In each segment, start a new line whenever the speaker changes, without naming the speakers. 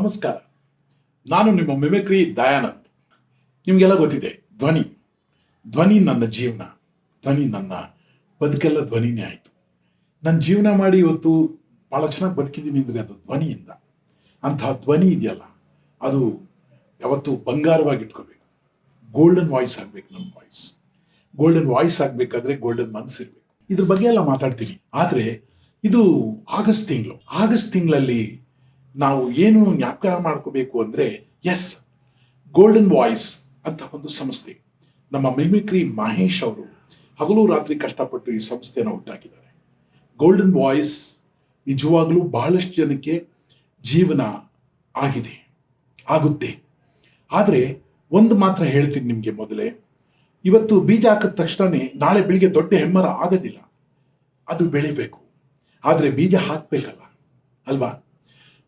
ನಮಸ್ಕಾರ. ನಾನು ನಿಮ್ಮ ಮಿಮಿಕ್ರಿ ದಯಾನಂದ್. ನಿಮಗೆಲ್ಲ ಗೊತ್ತಿದೆ, ಧ್ವನಿ ನನ್ನ ಜೀವನ, ಧ್ವನಿ ನನ್ನ ಬದುಕೆಲ್ಲ ಧ್ವನಿನೇ ಆಯಿತು. ನನ್ನ ಜೀವನ ಮಾಡಿ ಇವತ್ತು ಭಾಳ ಚೆನ್ನಾಗಿ ಬದುಕಿದ್ದೀನಿ ಅಂದರೆ ಅದು ಧ್ವನಿಯಿಂದ. ಅಂತಹ ಧ್ವನಿ ಇದೆಯಲ್ಲ, ಅದು ಯಾವತ್ತು ಬಂಗಾರವಾಗಿ ಇಟ್ಕೋಬೇಕು. ಗೋಲ್ಡನ್ ವಾಯ್ಸ್ ಆಗಬೇಕು ನಮ್ಮ ವಾಯ್ಸ್. ಗೋಲ್ಡನ್ ವಾಯ್ಸ್ ಆಗಬೇಕಾದ್ರೆ ಗೋಲ್ಡನ್ ಮನಸ್ಸಿರ್ಬೇಕು. ಇದ್ರ ಬಗ್ಗೆ ಎಲ್ಲ ಮಾತಾಡ್ತೀನಿ. ಆದರೆ ಇದು ಆಗಸ್ಟ್ ತಿಂಗಳಲ್ಲಿ ನಾವು ಏನು ಜ್ಞಾಪಕ ಮಾಡ್ಕೋಬೇಕು ಅಂದರೆ, ಎಸ್, ಗೋಲ್ಡನ್ ವಾಯ್ಸ್ ಅಂತ ಒಂದು ಸಂಸ್ಥೆ. ನಮ್ಮ ಮಿಮಿಕ್ರಿ ಮಹೇಶ್ ಅವರು ಹಗಲು ರಾತ್ರಿ ಕಷ್ಟಪಟ್ಟು ಈ ಸಂಸ್ಥೆನ ಹುಟ್ಟಾಕಿದ್ದಾರೆ. ಗೋಲ್ಡನ್ ವಾಯ್ಸ್ ನಿಜವಾಗ್ಲೂ ಬಹಳಷ್ಟು ಜನಕ್ಕೆ ಜೀವನ ಆಗುತ್ತೆ. ಆದರೆ ಒಂದು ಮಾತ್ರ ಹೇಳ್ತೀನಿ ನಿಮಗೆ ಮೊದಲೇ, ಇವತ್ತು ಬೀಜ ಹಾಕಿದ ತಕ್ಷಣನೇ ನಾಳೆ ಬೆಳಿಗ್ಗೆ ದೊಡ್ಡ ಹೆಮ್ಮರ ಆಗೋದಿಲ್ಲ. ಅದು ಬೆಳಿಬೇಕು, ಆದರೆ ಬೀಜ ಹಾಕಬೇಕಲ್ಲ ಅಲ್ವಾ?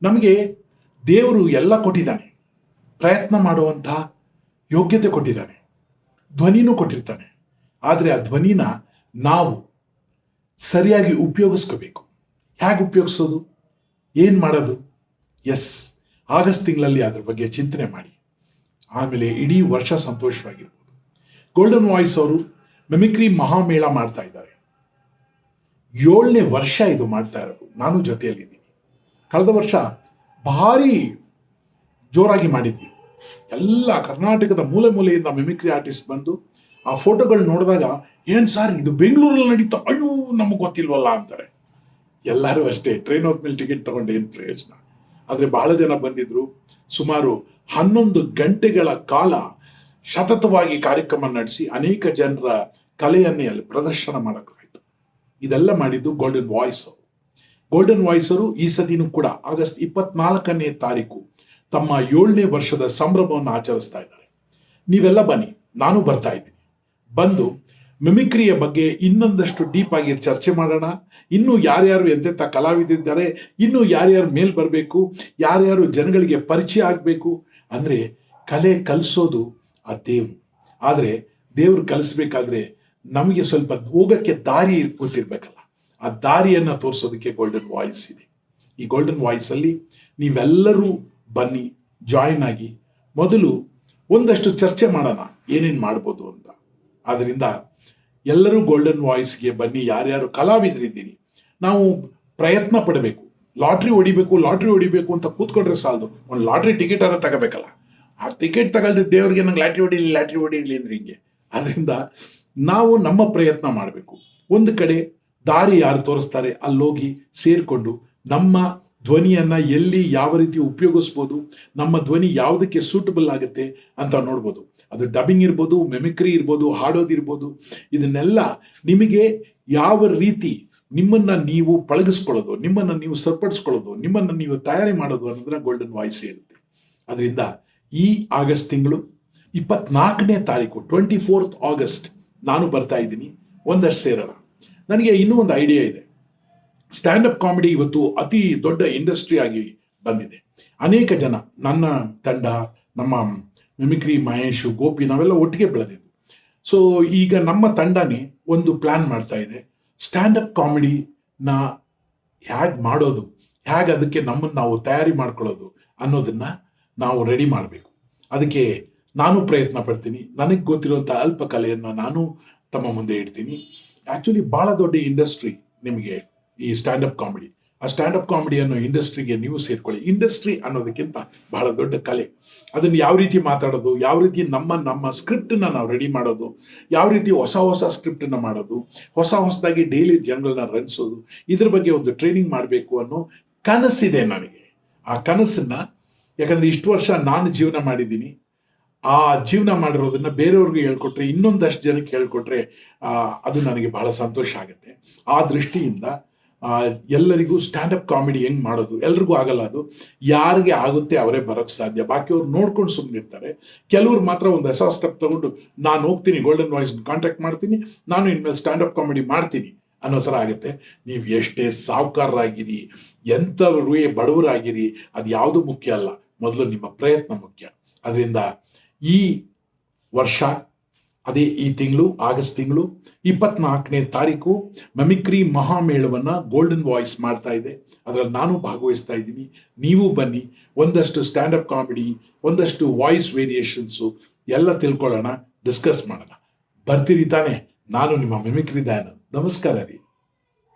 ನಮಗೆ ದೇವರು ಎಲ್ಲ ಕೊಟ್ಟಿದ್ದಾನೆ. ಪ್ರಯತ್ನ ಮಾಡುವಂಥ ಯೋಗ್ಯತೆ ಕೊಟ್ಟಿದ್ದಾನೆ, ಧ್ವನಿನೂ ಕೊಟ್ಟಿರ್ತಾನೆ. ಆದರೆ ಆ ಧ್ವನಿನ ನಾವು ಸರಿಯಾಗಿ ಉಪಯೋಗಿಸ್ಕೋಬೇಕು. ಹೇಗೆ ಉಪಯೋಗಿಸೋದು, ಏನು ಮಾಡೋದು? ಎಸ್, ಆಗಸ್ಟ್ ತಿಂಗಳಲ್ಲಿ ಅದ್ರ ಬಗ್ಗೆ ಚಿಂತನೆ ಮಾಡಿ. ಆಮೇಲೆ ಇಡೀ ವರ್ಷ ಸಂತೋಷವಾಗಿರ್ಬೋದು. ಗೋಲ್ಡನ್ ವಾಯ್ಸ್ ಅವರು ಮಿಮಿಕ್ರಿ ಮಹಾಮೇಳ ಮಾಡ್ತಾ ಇದ್ದಾರೆ. 7ನೇ ವರ್ಷ ಇದು ಮಾಡ್ತಾ ಇರೋದು. ನಾನು ಜೊತೆಯಲ್ಲಿದ್ದೀನಿ. ಕಳೆದ ವರ್ಷ ಭಾರಿ ಜೋರಾಗಿ ಮಾಡಿದ್ವಿ. ಎಲ್ಲ ಕರ್ನಾಟಕದ ಮೂಲೆಯಿಂದ ಮಿಮಿಕ್ರಿ ಆರ್ಟಿಸ್ಟ್ ಬಂದು ಆ ಫೋಟೋಗಳು ನೋಡಿದಾಗ, ಏನು ಸರ್ ಇದು ಬೆಂಗಳೂರಲ್ಲಿ ನಡೀತಾ, ಅಯ್ಯೋ ನಮಗೆ ಗೊತ್ತಿಲ್ವಲ್ಲ ಅಂತಾರೆ. ಎಲ್ಲರೂ ಅಷ್ಟೇ, ಟ್ರೈನ್ ಹೋದ್ಮೇಲೆ ಟಿಕೆಟ್ ತಗೊಂಡು ಏನು ಪ್ರಯೋಜನ? ಆದರೆ ಬಹಳ ಜನ ಬಂದಿದ್ರು. ಸುಮಾರು 11 ಗಂಟೆಗಳ ಕಾಲ ಸತತವಾಗಿ ಕಾರ್ಯಕ್ರಮ ನಡೆಸಿ ಅನೇಕ ಜನರ ಕಲೆಯನ್ನೇ ಅಲ್ಲಿ ಪ್ರದರ್ಶನ ಮಾಡೋಕ್ಕಾಯ್ತು. ಇದೆಲ್ಲ ಮಾಡಿದ್ದು ಗೋಲ್ಡನ್ ವಾಯ್ಸ್ ಅವರು. ಗೋಲ್ಡನ್ ವಾಯ್ಸ್ ಅವರು ಈ ಸದಿನೂ ಕೂಡ ಆಗಸ್ಟ್ 24ನೇ ತಾರೀಕು ತಮ್ಮ 7ನೇ ವರ್ಷದ ಸಂಭ್ರಮವನ್ನು ಆಚರಿಸ್ತಾ ಇದ್ದಾರೆ. ನೀವೆಲ್ಲ ಬನ್ನಿ, ನಾನು ಬರ್ತಾ ಇದ್ದೀನಿ. ಬಂದು ಮಿಮಿಕ್ರಿಯ ಬಗ್ಗೆ ಇನ್ನೊಂದಷ್ಟು ಡೀಪ್ ಆಗಿ ಚರ್ಚೆ ಮಾಡೋಣ. ಇನ್ನು ಯಾರ್ಯಾರು ಎಂತೆಂಥ ಕಲಾವಿದರಿದ್ದಾರೆ, ಇನ್ನು ಯಾರ್ಯಾರು ಮೇಲ್ ಬರಬೇಕು, ಯಾರ್ಯಾರು ಜನಗಳಿಗೆ ಪರಿಚಯ ಆಗಬೇಕು. ಅಂದರೆ ಕಲೆ ಕಲಿಸೋದು ಆ ದೇವ್ರು. ಆದರೆ ದೇವ್ರು ಕಲಿಸ್ಬೇಕಾದ್ರೆ ನಮಗೆ ಸ್ವಲ್ಪ ಹೋಗಕ್ಕೆ ದಾರಿ ಗೊತ್ತಿರ್ಬೇಕಲ್ಲ. ಆ ದಾರಿಯನ್ನು ತೋರಿಸೋದಕ್ಕೆ ಗೋಲ್ಡನ್ ವಾಯ್ಸ್ ಇದೆ. ಈ ಗೋಲ್ಡನ್ ವಾಯ್ಸ್ ಅಲ್ಲಿ ನೀವೆಲ್ಲರೂ ಬನ್ನಿ, ಜಾಯಿನ್ ಆಗಿ. ಮೊದಲು ಒಂದಷ್ಟು ಚರ್ಚೆ ಮಾಡೋಣ, ಏನೇನು ಮಾಡ್ಬೋದು ಅಂತ. ಆದ್ದರಿಂದ ಎಲ್ಲರೂ ಗೋಲ್ಡನ್ ವಾಯ್ಸ್ಗೆ ಬನ್ನಿ. ಯಾರ್ಯಾರು ಕಲಾವಿದರಿದ್ದೀರಿ, ನಾವು ಪ್ರಯತ್ನ ಪಡಬೇಕು. ಲಾಟ್ರಿ ಹೊಡಿಬೇಕು ಅಂತ ಕೂತ್ಕೊಂಡ್ರೆ ಸಾಲದು. ಒಂದು ಲಾಟ್ರಿ ಟಿಕೆಟ್ ಅನ್ನ ತಗೋಬೇಕಲ್ಲ. ಆ ಟಿಕೆಟ್ ತಗೊಳ್ದೆ ದೇವ್ರಿಗೆ ನಂಗೆ ಲಾಟ್ರಿ ಹೊಡಿಲಿ ಅಂದ್ರೆ ಹಿಂಗೆ. ಅದರಿಂದ ನಾವು ನಮ್ಮ ಪ್ರಯತ್ನ ಮಾಡಬೇಕು. ಒಂದು ಕಡೆ ದಾರಿ ಯಾರು ತೋರಿಸ್ತಾರೆ ಅಲ್ಲೋಗಿ ಸೇರಿಕೊಂಡು ನಮ್ಮ ಧ್ವನಿಯನ್ನ ಎಲ್ಲಿ ಯಾವ ರೀತಿ ಉಪಯೋಗಿಸ್ಬೋದು, ನಮ್ಮ ಧ್ವನಿ ಯಾವುದಕ್ಕೆ ಸೂಟಬಲ್ ಆಗುತ್ತೆ ಅಂತ ನೋಡ್ಬೋದು. ಅದು ಡಬ್ಬಿಂಗ್ ಇರ್ಬೋದು, ಮಿಮಿಕ್ರಿ ಇರ್ಬೋದು, ಹಾಡೋದಿರ್ಬೋದು. ಇದನ್ನೆಲ್ಲ ನಿಮಗೆ ಯಾವ ರೀತಿ ನಿಮ್ಮನ್ನ ನೀವು ಪಳಗಿಸ್ಕೊಳ್ಳೋದು, ನಿಮ್ಮನ್ನ ನೀವು ಸರಿಪಡಿಸ್ಕೊಳ್ಳೋದು, ನಿಮ್ಮನ್ನ ನೀವು ತಯಾರಿ ಮಾಡೋದು ಅನ್ನೋದನ್ನ ಗೋಲ್ಡನ್ ವಾಯ್ಸ್ ಇರುತ್ತೆ. ಅದರಿಂದ ಈ ಆಗಸ್ಟ್ ತಿಂಗಳು 24ನೇ ತಾರೀಕು 24th ಆಗಸ್ಟ್ ನಾನು ಬರ್ತಾ ಇದ್ದೀನಿ. ಒಂದಷ್ಟು ಸೇರೋಣ. ನನಗೆ ಇನ್ನೂ ಒಂದು ಐಡಿಯಾ ಇದೆ. ಸ್ಟ್ಯಾಂಡಪ್ ಕಾಮಿಡಿ ಇವತ್ತು ಅತಿ ದೊಡ್ಡ ಇಂಡಸ್ಟ್ರಿ ಆಗಿ ಬಂದಿದೆ. ಅನೇಕ ಜನ, ನನ್ನ ತಂಡ, ನಮ್ಮ ಮಿಮಿಕ್ರಿ ಮಹೇಶ್, ಗೋಪಿ, ನಾವೆಲ್ಲ ಒಟ್ಟಿಗೆ ಬೆಳೆದಿದ್ದು. ಸೊ ಈಗ ನಮ್ಮ ತಂಡನೇ ಒಂದು ಪ್ಲಾನ್ ಮಾಡ್ತಾ ಇದೆ. ಸ್ಟ್ಯಾಂಡಪ್ ಕಾಮಿಡಿನ ಹೇಗೆ ಮಾಡೋದು, ಹೇಗೆ ಅದಕ್ಕೆ ನಮ್ಮನ್ನು ನಾವು ತಯಾರಿ ಮಾಡ್ಕೊಳ್ಳೋದು ಅನ್ನೋದನ್ನ ನಾವು ರೆಡಿ ಮಾಡಬೇಕು. ಅದಕ್ಕೆ ನಾನು ಪ್ರಯತ್ನ ಪಡ್ತೀನಿ. ನನಗೆ ಗೊತ್ತಿರುವಂಥ ಅಲ್ಪ ಕಲೆಯನ್ನು ನಾನು ತಮ್ಮ ಮುಂದೆ ಇಡ್ತೀನಿ. ಆ್ಯಕ್ಚುಲಿ ಭಾಳ ದೊಡ್ಡ ಇಂಡಸ್ಟ್ರಿ ನಿಮಗೆ ಈ ಸ್ಟ್ಯಾಂಡಪ್ ಕಾಮಿಡಿ. ಆ ಸ್ಟ್ಯಾಂಡಪ್ ಕಾಮಿಡಿ ಅನ್ನೋ ಇಂಡಸ್ಟ್ರಿಗೆ ನೀವು ಸೇರ್ಕೊಳ್ಳಿ. ಇಂಡಸ್ಟ್ರಿ ಅನ್ನೋದಕ್ಕಿಂತ ಬಹಳ ದೊಡ್ಡ ಕಲೆ. ಅದನ್ನು ಯಾವ ರೀತಿ ಮಾತಾಡೋದು, ಯಾವ ರೀತಿ ನಮ್ಮ ಸ್ಕ್ರಿಪ್ಟನ್ನ ನಾವು ರೆಡಿ ಮಾಡೋದು, ಯಾವ ರೀತಿ ಹೊಸ ಸ್ಕ್ರಿಪ್ಟನ್ನ ಮಾಡೋದು, ಹೊಸದಾಗಿ ಡೈಲಿ ಜನಗಳನ್ನ ರನ್ಸೋದು, ಇದ್ರ ಬಗ್ಗೆ ಒಂದು ಟ್ರೈನಿಂಗ್ ಮಾಡಬೇಕು ಅನ್ನೋ ಕನಸಿದೆ ನನಗೆ. ಆ ಕನಸನ್ನ, ಯಾಕಂದ್ರೆ ಇಷ್ಟು ವರ್ಷ ನಾನು ಜೀವನ ಮಾಡಿದ್ದೀನಿ, ಆ ಜೀವನ ಮಾಡಿರೋದನ್ನ ಬೇರೆಯವ್ರಿಗೆ ಹೇಳ್ಕೊಟ್ರೆ, ಇನ್ನೊಂದಷ್ಟು ಜನಕ್ಕೆ ಹೇಳ್ಕೊಟ್ರೆ ಅದು ನನಗೆ ಬಹಳ ಸಂತೋಷ ಆಗುತ್ತೆ. ಆ ದೃಷ್ಟಿಯಿಂದ ಎಲ್ಲರಿಗೂ ಸ್ಟ್ಯಾಂಡಪ್ ಕಾಮಿಡಿ ಹೆಂಗ್ ಮಾಡೋದು, ಎಲ್ರಿಗೂ ಆಗಲ್ಲ. ಅದು ಯಾರಿಗೆ ಆಗುತ್ತೆ ಅವರೇ ಬರೋಕ್ಕೆ ಸಾಧ್ಯ. ಬಾಕಿಯವ್ರು ನೋಡ್ಕೊಂಡು ಸುಮ್ಮನಿರ್ತಾರೆ. ಕೆಲವ್ರು ಮಾತ್ರ ಒಂದು ಹೊಸ ಸ್ಟೆಪ್ ತಗೊಂಡು ನಾನು ಹೋಗ್ತೀನಿ, ಗೋಲ್ಡನ್ ವಾಯ್ಸ್ ಕಾಂಟ್ಯಾಕ್ಟ್ ಮಾಡ್ತೀನಿ, ನಾನು ಇನ್ಮೇಲೆ ಸ್ಟ್ಯಾಂಡಪ್ ಕಾಮಿಡಿ ಮಾಡ್ತೀನಿ ಅನ್ನೋ ಥರ ಆಗುತ್ತೆ. ನೀವು ಎಷ್ಟೇ ಸಾಹುಕಾರರಾಗಿರಿ, ಎಂಥವ್ರು ಬಡವರಾಗಿರಿ, ಅದು ಯಾವುದು ಮುಖ್ಯ ಅಲ್ಲ. ಮೊದಲು ನಿಮ್ಮ ಪ್ರಯತ್ನ ಮುಖ್ಯ. ಅದರಿಂದ ಈ ವರ್ಷ ಅದೇ ಈ ತಿಂಗಳು ಆಗಸ್ಟ್ ತಿಂಗಳು 24ನೇ ತಾರೀಕು ಮೆಮಿಕ್ರಿ ಮಹಾಮೇಳವನ್ನ ಗೋಲ್ಡನ್ ವಾಯ್ಸ್ ಮಾಡ್ತಾ ಇದೆ. ಅದರಲ್ಲಿ ನಾನು ಭಾಗವಹಿಸ್ತಾ ಇದ್ದೀನಿ. ನೀವು ಬನ್ನಿ, ಒಂದಷ್ಟು ಸ್ಟ್ಯಾಂಡ್ ಅಪ್ ಕಾಮಿಡಿ, ಒಂದಷ್ಟು ವಾಯ್ಸ್ ವೇರಿಯೇಷನ್ಸು ಎಲ್ಲ ತಿಳ್ಕೊಳ್ಳೋಣ, ಡಿಸ್ಕಸ್ ಮಾಡೋಣ. ಬರ್ತೀರಿ ತಾನೆ? ನಾನು ನಿಮ್ಮ ಮಿಮಿಕ್ರಿ ದಯಾನಂದ್. ನಮಸ್ಕಾರ ರೀ.